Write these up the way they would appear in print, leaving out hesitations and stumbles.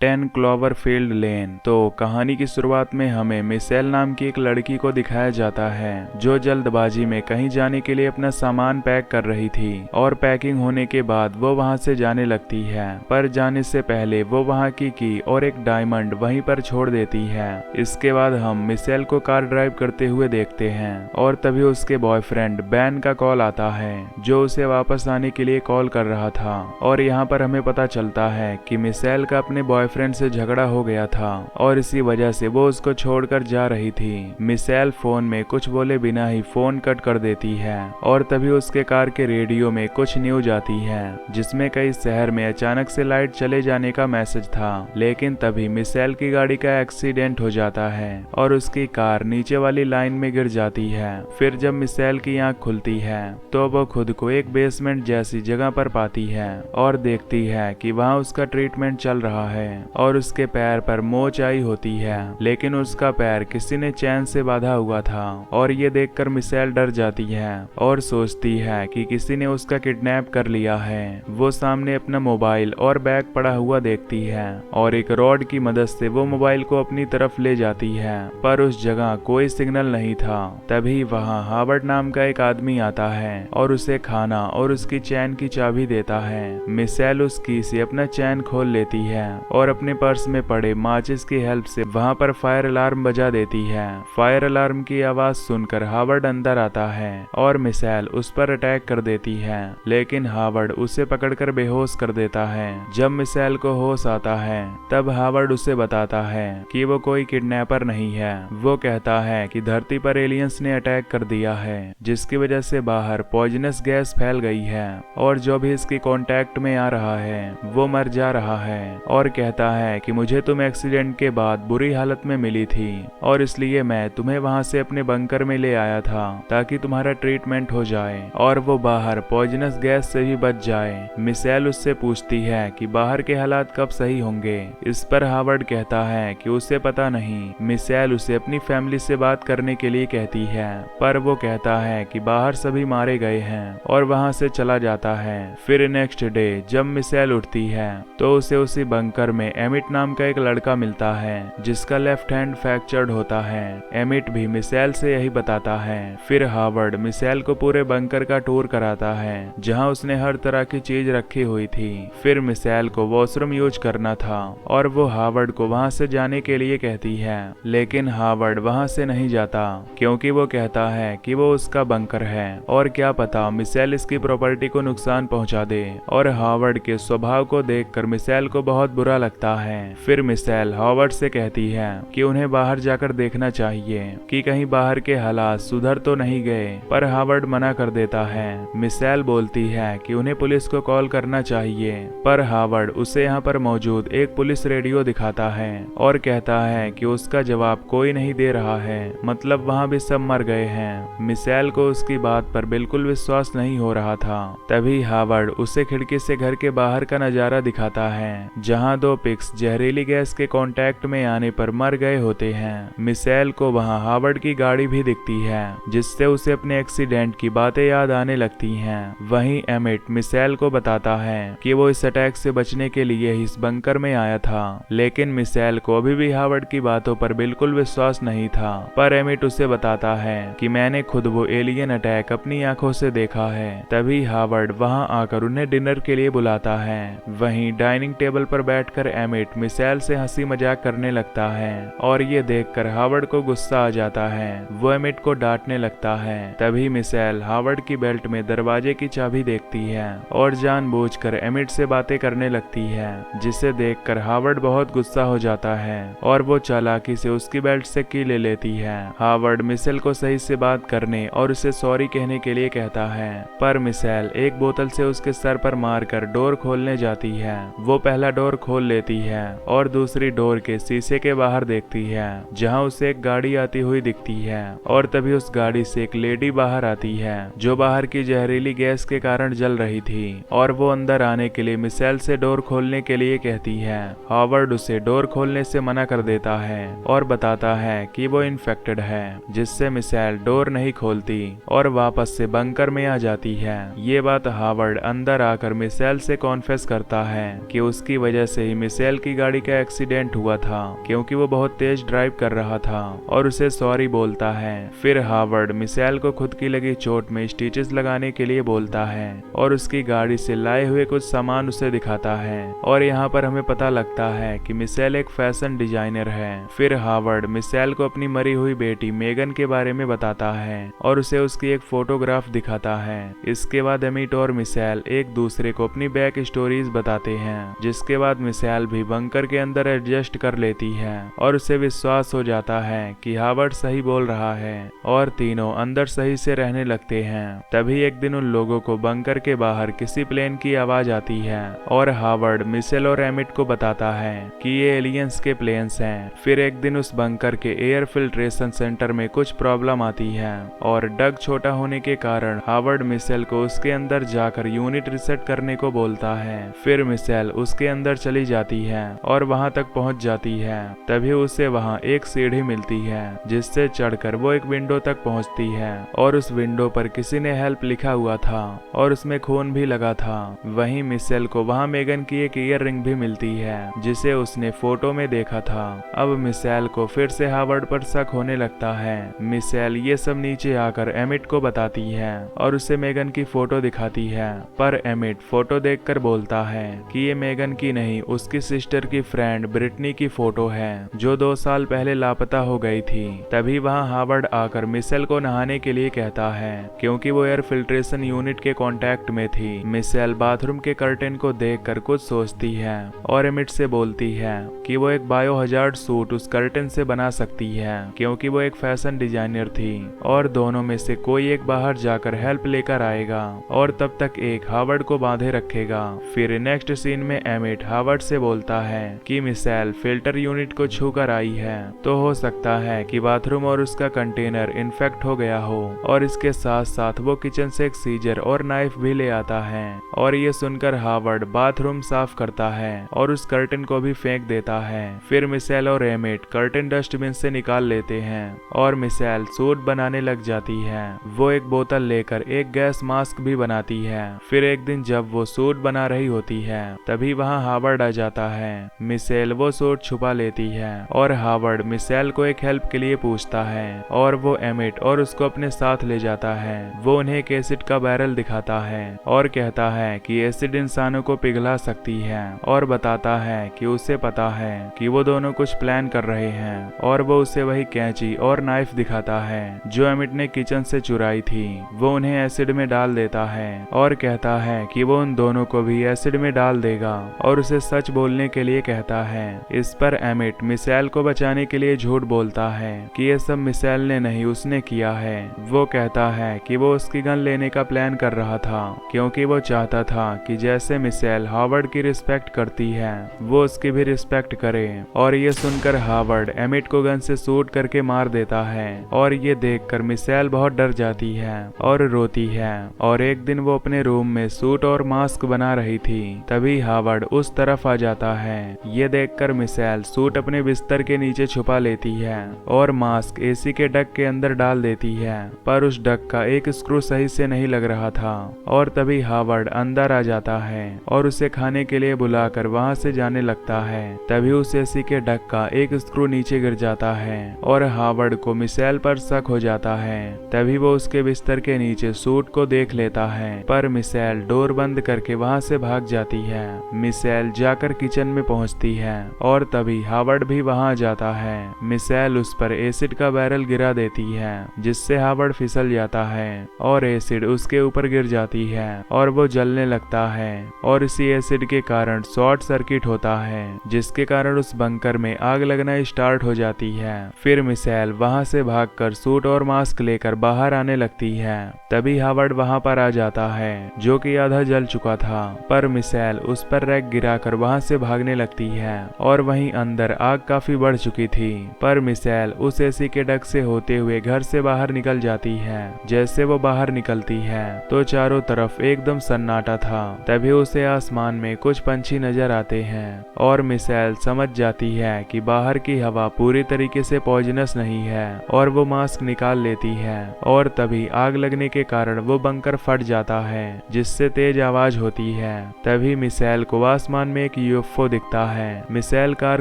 10 क्लोवरफील्ड लेन। तो कहानी की शुरुआत में हमें मिशेल नाम की एक लड़की को दिखाया जाता है जो जल्दबाजी में कहीं जाने के लिए अपना सामान पैक कर रही थी और पैकिंग होने के बाद वो वहां से जाने लगती है, पर जाने से पहले वो वहां की और एक डायमंड वहीं पर छोड़ देती है। इसके बाद हम मिशेल को कार ड्राइव करते हुए देखते हैं और तभी उसके बॉयफ्रेंड बैन का कॉल आता है जो उसे वापस आने के लिए कॉल कर रहा था। और यहाँ पर हमें पता चलता है कि मिशेल का अपने बॉयफ्रेंड से झगड़ा हो गया था और इसी वजह से वो उसको छोड़कर जा रही थी। मिशेल फोन में कुछ बोले बिना ही फोन कट कर देती है और तभी उसके कार के रेडियो में कुछ न्यूज आती है जिसमें कई शहर में अचानक से लाइट चले जाने का मैसेज था। लेकिन तभी मिशेल की गाड़ी का एक्सीडेंट हो जाता है और उसकी कार नीचे वाली लाइन में गिर जाती है। फिर जब मिशेल की आंख खुलती है तो वो खुद को एक बेसमेंट जैसी जगह पर पाती है और देखती है कि वहाँ उसका ट्रीटमेंट चल रहा है और उसके पैर पर मोच आई होती है, लेकिन उसका पैर किसी ने चैन से बांधा हुआ था। और ये देखकर मिशेल डर जाती है और सोचती है कि किसी ने उसका किडनैप कर लिया है। वो सामने अपना मोबाइल और बैग पड़ा हुआ देखती है और एक रॉड की मदद से वो मोबाइल को अपनी तरफ ले जाती है, पर उस जगह कोई सिग्नल नहीं था। तभी वहाँ हावर्ड नाम का एक आदमी आता है और उसे खाना और उसकी चैन की चाबी देता है। मिशेल उस की से अपना चैन खोल लेती है और अपने पर्स में पड़े माचिस की हेल्प से वहां पर फायर अलार्म बजा देती है। फायर अलार्म की आवाज सुनकर हावर्ड अंदर आता है और मिशेल उस पर अटैक कर देती है, लेकिन हावर्ड उसे पकड़कर बेहोश कर देता है। जब मिशेल को होश आता है तब हावर्ड उसे बताता है कि वो कोई किडनैपर नहीं है। वो कहता है कि धरती पर एलियंस ने अटैक कर दिया है जिसकी वजह से बाहर पॉइजनस गैस फैल गई है और जो भी इसके कांटेक्ट में आ रहा है वो मर जा रहा है। और कहता है कि मुझे तुम एक्सीडेंट के बाद बुरी हालत में मिली थी और इसलिए मैं तुम्हें वहां से अपने बंकर में ले आया था ताकि तुम्हारा ट्रीटमेंट हो जाए और वो बाहर पॉइजनस गैस से भी बच जाए। मिशेल उससे पूछती है कि बाहर के हालात कब सही होंगे। इस पर हावर्ड कहता है कि उसे पता नहीं। मिशेल उसे अपनी फैमिली से बात करने के लिए कहती है, पर वो कहता है कि बाहर सभी मारे गए हैं और वहां से चला जाता है। फिर नेक्स्ट डे जब मिशेल उठती है तो उसे उसी बंकर में एमिट नाम का एक लड़का मिलता है जिसका लेफ्ट हैंड फ्रैक्चर्ड होता है। एमिट भी मिशेल से यही बताता है। फिर हावर्ड मिशेल को पूरे बंकर का टूर कराता है जहां उसने हर तरह की चीज रखी हुई थी। फिर मिशेल को वॉशरूम यूज करना था और वो हावर्ड को वहां से जाने के लिए कहती है, लेकिन हावर्ड वहां से नहीं जाता क्योंकि वो कहता है कि वो उसका बंकर है और क्या पता मिशेल इसकी प्रॉपर्टी को नुकसान पहुंचा दे। और हावर्ड के स्वभाव को देखकर मिशेल को बहुत बुरा लगता है। फिर मिशेल हावर्ड से कहती है कि उन्हें बाहर जाकर देखना चाहिए कि कहीं बाहर के हालात सुधर तो नहीं गए, पर हावर्ड मना कर देता है। मिशेल बोलती है कि उन्हें पुलिस को कॉल करना चाहिए, पर हावर्ड उसे यहाँ पर मौजूद एक पुलिस रेडियो दिखाता है और कहता है कि उसका जवाब कोई नहीं दे रहा है, मतलब वहाँ भी सब मर गए हैं। मिशेल को उसकी बात पर बिल्कुल विश्वास नहीं हो रहा था। तभी हावर्ड उसे खिड़की से घर के बाहर का नजारा दिखाता है जहां दो पिग्स जहरीली गैस के कांटेक्ट में आने पर मर गए होते हैं। मिशेल को वहां हावर्ड की गाड़ी भी दिखती है जिससे उसे अपने एक्सीडेंट की बातें याद आने लगती हैं। वहीं एमिट मिशेल को बताता है कि वो इस अटैक से बचने के लिए इस बंकर में आया था, लेकिन मिशेल को अभी भी हावर्ड की बातों पर बिल्कुल विश्वास नहीं था। पर एमिट उसे बताता है कि मैंने खुद वो एलियन अटैक अपनी आंखों से देखा है। तभी हावर्ड वहां आकर उन्हें डिनर के लिए बुलाता है। वहीं डाइनिंग टेबल पर बैठकर एमिट मिशेल से हंसी मजाक करने लगता है और ये देखकर हावर्ड को गुस्सा आ जाता है। वो एमिट को डांटने लगता है। तभी मिशेल हावर्ड की बेल्ट में दरवाजे की चाबी देखती है और जानबूझकर एमिट से बातें करने लगती है, जिसे देखकर हावर्ड बहुत गुस्सा हो जाता है और वो चालाकी से उसकी बेल्ट से की ले लेती है। हावर्ड मिशेल को सही से बात करने और उसे सॉरी कहने के लिए कहता है, पर मिशेल एक बोतल से उसके सर पर मारकर डोर खोलने जाती है। वो पहला डोर खोल लेती है और दूसरी डोर के शीशे के बाहर देखती है जहां उसे एक गाड़ी आती हुई दिखती है और तभी उस गाड़ी से एक लेडी बाहर आती है जो बाहर की जहरीली गैस के कारण जल रही थी और वो अंदर आने के लिए मिशेल से डोर खोलने के लिए कहती है। हावर्ड उसे डोर खोलने से मना कर देता है और बताता है कि वो इन्फेक्टेड है, जिससे मिशेल डोर नहीं खोलती और वापस से बंकर में आ जाती है। ये बात हावर्ड अंदर आकर मिशेल से कॉन्फेस करता है कि उसकी वजह से ही मिशेल की गाड़ी का एक्सीडेंट हुआ था क्योंकि वो बहुत तेज ड्राइव कर रहा था और उसे सॉरी बोलता है। फिर हावर्ड मिशेल को खुद की लगी चोट में स्टिचेस लगाने के लिए बोलता है और उसकी गाड़ी से लाए हुए कुछ सामान उसे दिखाता है और यहाँ पर हमें पता लगता है कि मिशेल एक फैशन डिजाइनर है। फिर हावर्ड मिशेल को अपनी मरी हुई बेटी मेगन के बारे में बताता है और उसे उसकी एक फोटोग्राफ दिखाता है। इसके बाद एमिट और मिशेल एक दूसरे को अपनी बैक स्टोरीज बताते हैं, जिसके बाद मिशेल भी बंकर के अंदर एडजस्ट कर लेती है और उसे विश्वास हो जाता है कि हावर्ड सही बोल रहा है और तीनों अंदर सही से रहने लगते हैं। तभी एक दिन उन लोगों को बंकर के बाहर किसी प्लेन की आवाज आती है और हावर्ड मिशेल और एमिट को बताता है कि ये एलियंस के प्लेन्स हैं। फिर एक दिन उस बंकर के एयर फिल्ट्रेशन सेंटर में कुछ प्रॉब्लम आती है और डग छोटा होने के कारण हावर्ड मिशेल को उसके अंदर जाकर यूनिट रिसेट करने को बोलता है। फिर मिशेल उसके अंदर चली जाती है और वहां तक पहुंच जाती है। तभी उसे वहां एक सीढ़ी मिलती है जिससे चढ़कर वो एक विंडो तक पहुंचती है और उस विंडो पर किसी ने हेल्प लिखा हुआ था और उसमें खून भी लगा था। वहीं मिशेल को वहां मेगन की एक ईयर रिंग भी मिलती है जिसे उसने फोटो में देखा था। अब मिशेल को फिर से हावर्ड पर शक होने लगता है। मिशेल ये सब नीचे आकर एमिट को बताती है और उसे मेगन की फोटो दिखाती है, पर एमिट फोटो देखकर बोलता है कि ये मेगन की नहीं उसकी सिस्टर की फ्रेंड ब्रिटनी की फोटो है जो 2 साल पहले लापता हो गई थी। तभी वहां हावर्ड आकर मिशेल को नहाने के लिए कहता है क्योंकि वो एयर फिल्ट्रेशन यूनिट के कांटेक्ट में थी। मिशेल बाथरूम के कर्टेन को देखकर कुछ सोचती है और एमिट से बोलती है कि वो एक बायो हजार्ड सूट उस कर्टेन से बना सकती है क्योंकि वो एक फैशन डिजाइनर थी और दोनों में से कोई एक बाहर जाकर हेल्प लेकर आएगा और तब तक एक हावर्ड को बांधे रखेगा। फिर नेक्स्ट सीन में एमिट हावर्ड से बोलता है कि मिशेल फिल्टर यूनिट को छूकर आई है तो हो सकता है कि बाथरूम और उसका कंटेनर इन्फेक्ट हो गया हो और इसके साथ साथ वो किचन से एक सीजर और नाइफ भी ले आता है और ये सुनकर हावर्ड बाथरूम साफ करता है और उस कर्टेन को भी फेंक देता है। फिर मिशेल और एमिट कर्टेन डस्टबिन से निकाल लेते हैं और मिशेल सूट बनाने लग जाती है। वो एक बोतल लेकर एक गैस मास्क भी बनाती है। फिर एक दिन जब वो सूट बना रही होती है तभी वहाँ हावर्ड आ जाता है। मिशेल वो सूट छुपा लेती है और हावर्ड मिशेल को एक हेल्प के लिए पूछता है और वो एमिट और उसको अपने साथ ले जाता है। वो उन्हें एक एसिड का बैरल दिखाता है और कहता है कि एसिड इंसानों को पिघला सकती है और बताता है कि उसे पता है कि वो दोनों कुछ प्लान कर रहे हैं और वो उसे वही कैंची और नाइफ दिखाता है जो एमिट ने किचन से चुराई थी। वो उन्हें एसिड में डाल देता है और कहता है कि वो उन दोनों को भी एसिड में डाल देगा और उसे सच बोलने के लिए कहता है। इस पर एमिट मिशेल को बचाने के लिए झूठ बोलता है कि ये सब मिशेल ने नहीं उसने किया है। वो कहता है कि वो उसकी गन लेने का प्लान कर रहा था क्योंकि वो चाहता था कि जैसे मिशेल हावर्ड की रिस्पेक्ट करती है वो उसकी भी रिस्पेक्ट करे और ये सुनकर हावर्ड एमिट को गन से शूट करके मार देता है और ये देखकर मिशेल बहुत डर जाती है और रोती है। और एक दिन वो अपने रूम में सूट और मास्क बना रही थी तभी हावर्ड उस तरफ आ जाता है। ये देखकर मिशेल सूट अपने बिस्तर के नीचे छुपा लेती है और मास्क एसी के डक के अंदर डाल देती है, पर उस डक का एक स्क्रू सही से नहीं लग रहा था और तभी हावर्ड अंदर आ जाता है और उसे खाने के लिए बुलाकर वहां से जाने लगता है। तभी उस एसी के डक का एक स्क्रू नीचे गिर जाता है और हावर्ड को मिशेल पर शक हो जाता है। तभी वो उसके बिस्तर के नीचे सूट को देख लेता है, पर मिशेल डोर बंद करके वहां से भाग जाती है। मिशेल जाकर किचन में पहुंचती है और तभी हावर्ड भी वहां जाता है। मिशेल उस पर एसिड का बैरल गिरा देती है जिससे हावर्ड फिसल जाता है और एसिड उसके ऊपर गिर जाती है और वो जलने लगता है और इसी एसिड के कारण शॉर्ट सर्किट होता है जिसके कारण उस बंकर में आग लगना स्टार्ट हो जाती है। फिर मिशेल वहां से भागकर सूट और मास्क लेकर बाहर आने लगती है। तभी हावर्ड वहां पर आ जाता है जो कि आधा जल चुका था, पर मिशेल उस पर रैक गिराकर वहां से भागने लगती है और वहीं अंदर आग काफी बढ़ चुकी थी। पर मिशेल उस एसी के डक से होते हुए घर से बाहर निकल जाती है। जैसे वो बाहर निकलती है तो चारों तरफ एकदम सन्नाटा था। तभी उसे आसमान में कुछ पंछी नजर आते हैं और मिशेल समझ जाती है कि बाहर की हवा पूरी तरीके से पॉइजनस नहीं है और वो मास्क निकाल लेती है और तभी आग लगने के कारण वो बंकर फट जाता है जिससे तेज आवाज होती है। तभी मिशेल को आसमान में एक यूएफओ दिखता है। मिशेल कार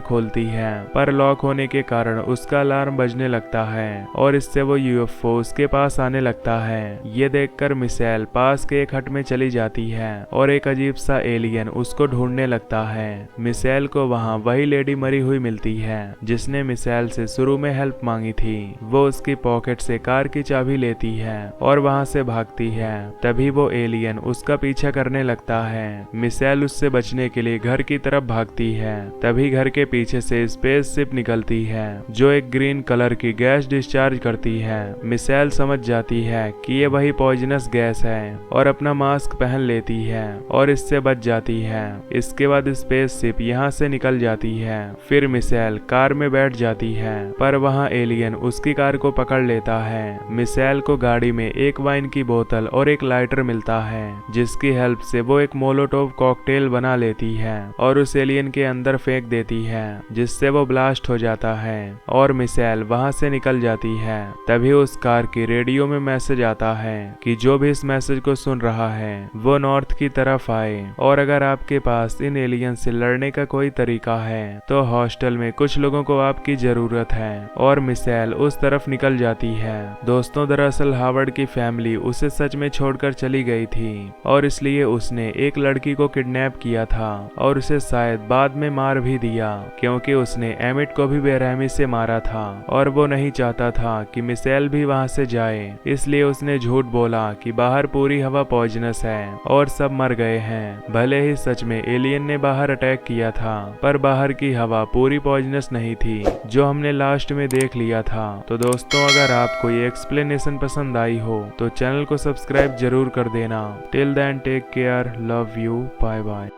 खोलती है पर लॉक होने के कारण उसका अलार्म बजने लगता है और इससे वो यूएफओ उसके पास आने लगता है। ये देखकर मिशेल पास के एक हट में चली जाती है और एक अजीब सा एलियन उसको ढूंढने लगता है। मिशेल को वहाँ वही लेडी मरी हुई मिलती है जिसने मिशेल से शुरू में हेल्प मांगी थी। वो उसकी पॉकेट से कार की चाबी लेती है और वहाँ से भागती है। तभी वो एलियन उसका पीछा करने लगता है। मिशेल उससे बचने के लिए घर की तरफ भागती है। तभी घर के पीछे से स्पेसशिप निकलती है जो एक ग्रीन कलर की गैस डिस्चार्ज करती है। मिशेल समझ जाती है कि ये वही पॉइजनस गैस है और अपना मास्क पहन लेती है और इससे बच जाती है। इसके बाद स्पेसशिप यहाँ से निकल जाती है। फिर मिशेल कार में बैठ जाती है पर वहाँ एलियन उसकी कार को पकड़ लेता है। मिशेल को गाड़ी में एक वाइन की बोतल और एक लाइटर मिलता है जिसकी हेल्प से वो एक मोलोटोव कॉकटेल बना लेती है और उस एलियन के अंदर फेंक देती है जिससे वो ब्लास्ट हो जाता है और मिशेल वहाँ से निकल जाती है। तभी उस कार की रेडियो में मैसेज आता है कि जो भी इस मैसेज को सुन रहा है वो नॉर्थ की तरफ आए और अगर आपके पास इन एलियन से लड़ने का कोई तरीका है तो हॉस्टल में कुछ लोगों को आपकी जरूरत है। और मिशेल उस तरफ निकल जाती है। दोस्तों, दरअसल हावर्ड की फैमिली उसे सच में छोड़कर चली गई थी और इसलिए उसने एक लड़की को किडनैप किया था और उसे शायद बाद में मार भी दिया क्योंकि उसने एमिट को भी बेरहमी से मारा था और वो नहीं चाहता था कि मिशेल भी वहां से जाए। इसलिए उसने झूठ बोला कि बाहर पूरी हवा पॉइजनस है और सब मर गए हैं। भले ही सच में एलियन ने बाहर अटैक किया था पर बाहर की हवा पूरी पॉइजनस नहीं थी जो हमने लास्ट में देख लिया था। तो दोस्तों, अगर आपको ये एक्सप्लेनेशन पसंद आई हो तो चैनल को सब्सक्राइब जरूर कर देना। Till then take care, love you, bye bye.